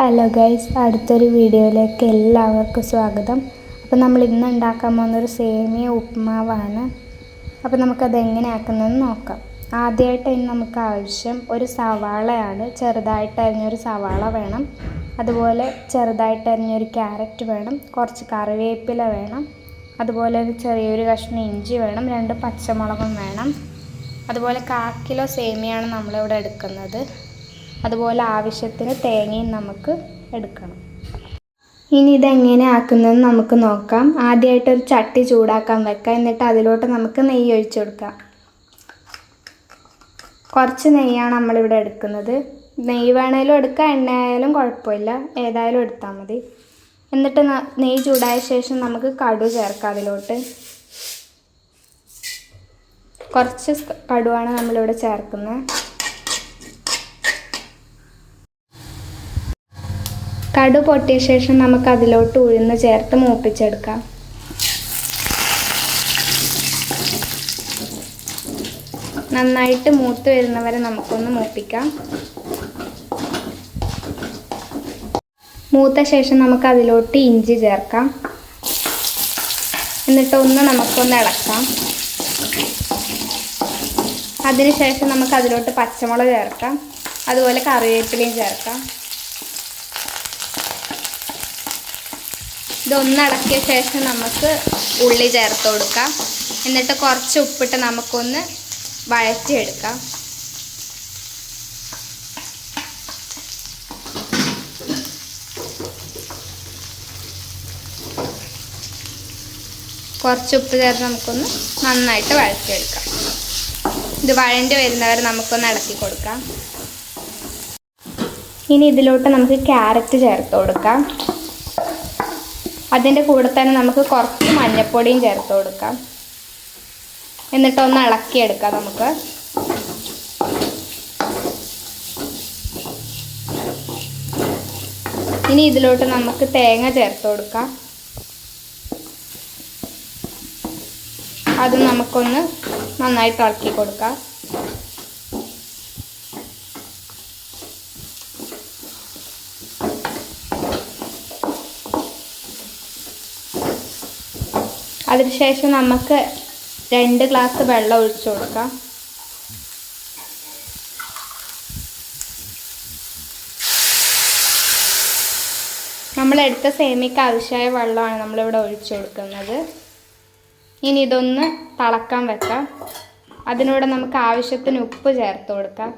Hello guys, അടുത്തൊരു വീഡിയോയിലേക്ക് എല്ലാവർക്കും സ്വാഗതം. അപ്പോൾ നമ്മൾ ഇന്ന് ഉണ്ടാക്കാൻ പോകുന്നൊരു സേമിയ ഉപ്പുമാവാണ്. അപ്പോൾ നമുക്കത് എങ്ങനെ ആക്കുന്നതെന്ന് നോക്കാം. ആദ്യമായിട്ട് ഇനി നമുക്ക് ആവശ്യം ഒരു സവാളയാണ്. ചെറുതായിട്ട് അരിഞ്ഞൊരു സവാള വേണം. അതുപോലെ ചെറുതായിട്ട് അരിഞ്ഞൊരു ക്യാരറ്റ് വേണം. കുറച്ച് കറിവേപ്പില വേണം. അതുപോലെ ഒരു ചെറിയൊരു കഷ്ണം ഇഞ്ചി വേണം. 2 പച്ചമുളകും വേണം. അതുപോലെ 1/4 കിലോ സേമിയാണ് നമ്മളിവിടെ എടുക്കുന്നത്. അതുപോലെ ആവശ്യത്തിന് തേങ്ങയും നമുക്ക് എടുക്കണം. ഇനി ഇതെങ്ങനെ ആക്കുന്നതെന്ന് നമുക്ക് നോക്കാം. ആദ്യമായിട്ടൊരു ചട്ടി ചൂടാക്കാൻ വെക്കാം. എന്നിട്ട് അതിലോട്ട് നമുക്ക് നെയ്യ് ഒഴിച്ചു കൊടുക്കാം. കുറച്ച് നെയ്യാണ് നമ്മളിവിടെ എടുക്കുന്നത്. നെയ്യ് വേണേലും എടുക്കാം, എണ്ണ ആയാലും കുഴപ്പമില്ല, ഏതായാലും എടുത്താൽ മതി. എന്നിട്ട് നെയ്യ് ചൂടായ ശേഷം നമുക്ക് കടുക് ചേർക്കാം. അതിലോട്ട് കുറച്ച് കടുവാണ് നമ്മളിവിടെ ചേർക്കുന്നത്. കടു പൊട്ടിയ ശേഷം നമുക്ക് അതിലോട്ട് ഉഴുന്ന് ചേർത്ത് മൂപ്പിച്ചെടുക്കാം. നന്നായിട്ട് മൂത്ത് വരുന്നവരെ നമുക്കൊന്ന് മൂപ്പിക്കാം. മൂത്ത ശേഷം നമുക്ക് അതിലോട്ട് ഇഞ്ചി ചേർക്കാം. എന്നിട്ടൊന്ന് നമുക്കൊന്ന് ഇളക്കാം. അതിനുശേഷം നമുക്ക് അതിലോട്ട് പച്ചമുളക് ചേർക്കാം. അതുപോലെ കറിവേപ്പിലയും ചേർക്കാം. ഇതൊന്ന് ഇളക്കിയ ശേഷം നമുക്ക് ഉള്ളി ചേർത്ത് കൊടുക്കാം. എന്നിട്ട് കുറച്ച് ഉപ്പിട്ട് നമുക്കൊന്ന് വഴറ്റിയെടുക്കാം. കുറച്ച് ഉപ്പ് ചേർത്ത് നമുക്കൊന്ന് നന്നായിട്ട് വഴറ്റിയെടുക്കാം. ഇത് വഴണ്ടി വരുന്നവരെ നമുക്കൊന്ന് ഇളക്കി കൊടുക്കാം. ഇനി ഇതിലോട്ട് നമുക്ക് ക്യാരറ്റ് ചേർത്ത് കൊടുക്കാം. അതിൻ്റെ കൂടെ തന്നെ നമുക്ക് കുറച്ച് മഞ്ഞൾപ്പൊടിയും ചേർത്ത് കൊടുക്കാം. എന്നിട്ടൊന്ന് ഇളക്കിയെടുക്കാം നമുക്ക്. ഇനി ഇതിലോട്ട് നമുക്ക് തേങ്ങ ചേർത്ത് കൊടുക്കാം. അത് നമുക്കൊന്ന് നന്നായിട്ട് ഇളക്കി കൊടുക്കാം. അതിനുശേഷം നമുക്ക് 2 ഗ്ലാസ് വെള്ളം ഒഴിച്ചു കൊടുക്കാം. നമ്മളെടുത്ത സേമിയക്ക് ആവശ്യമായ വെള്ളമാണ് നമ്മളിവിടെ ഒഴിച്ചു കൊടുക്കുന്നത്. ഇനി ഇതൊന്ന് തിളക്കാൻ വെക്കാം. അതിനൂടെ നമുക്ക് ആവശ്യത്തിന് ഉപ്പ് ചേർത്ത് കൊടുക്കാം.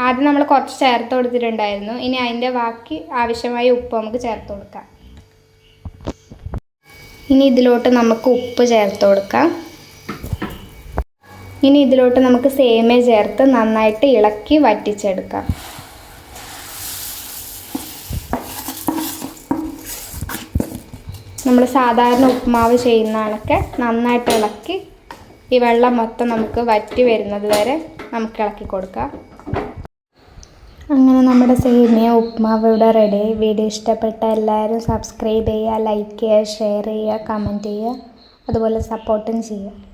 ആദ്യം നമ്മൾ കുറച്ച് ചേർത്ത് കൊടുത്തിട്ടുണ്ടായിരുന്നു. ഇനി അതിൻ്റെ ബാക്കി ആവശ്യമായ ഉപ്പ് നമുക്ക് ചേർത്ത് കൊടുക്കാം. ഇനി ഇതിലോട്ട് നമുക്ക് ഉപ്പ് ചേർത്ത് കൊടുക്കാം. ഇനി ഇതിലോട്ട് നമുക്ക് സേമിയ ചേർത്ത് നന്നായിട്ട് ഇളക്കി വറ്റിച്ചെടുക്കാം. നമ്മൾ സാധാരണ ഉപ്പുമാവ് ചെയ്യുന്നതൊക്കെ നന്നായിട്ട് ഇളക്കി ഈ വെള്ളം മൊത്തം നമുക്ക് വറ്റി വരുന്നത് വരെ നമുക്ക് ഇളക്കി കൊടുക്കാം. അങ്ങനെ നമ്മുടെ സേമിയ ഉപ്പുമാവ് ഇവിടെ റെഡി. വീഡിയോ ഇഷ്ടപ്പെട്ട എല്ലാവരും സബ്സ്ക്രൈബ് ചെയ്യുക, ലൈക്ക് ചെയ്യുക, ഷെയർ ചെയ്യുക, കമൻറ്റ് ചെയ്യുക, അതുപോലെ സപ്പോർട്ടും ചെയ്യുക.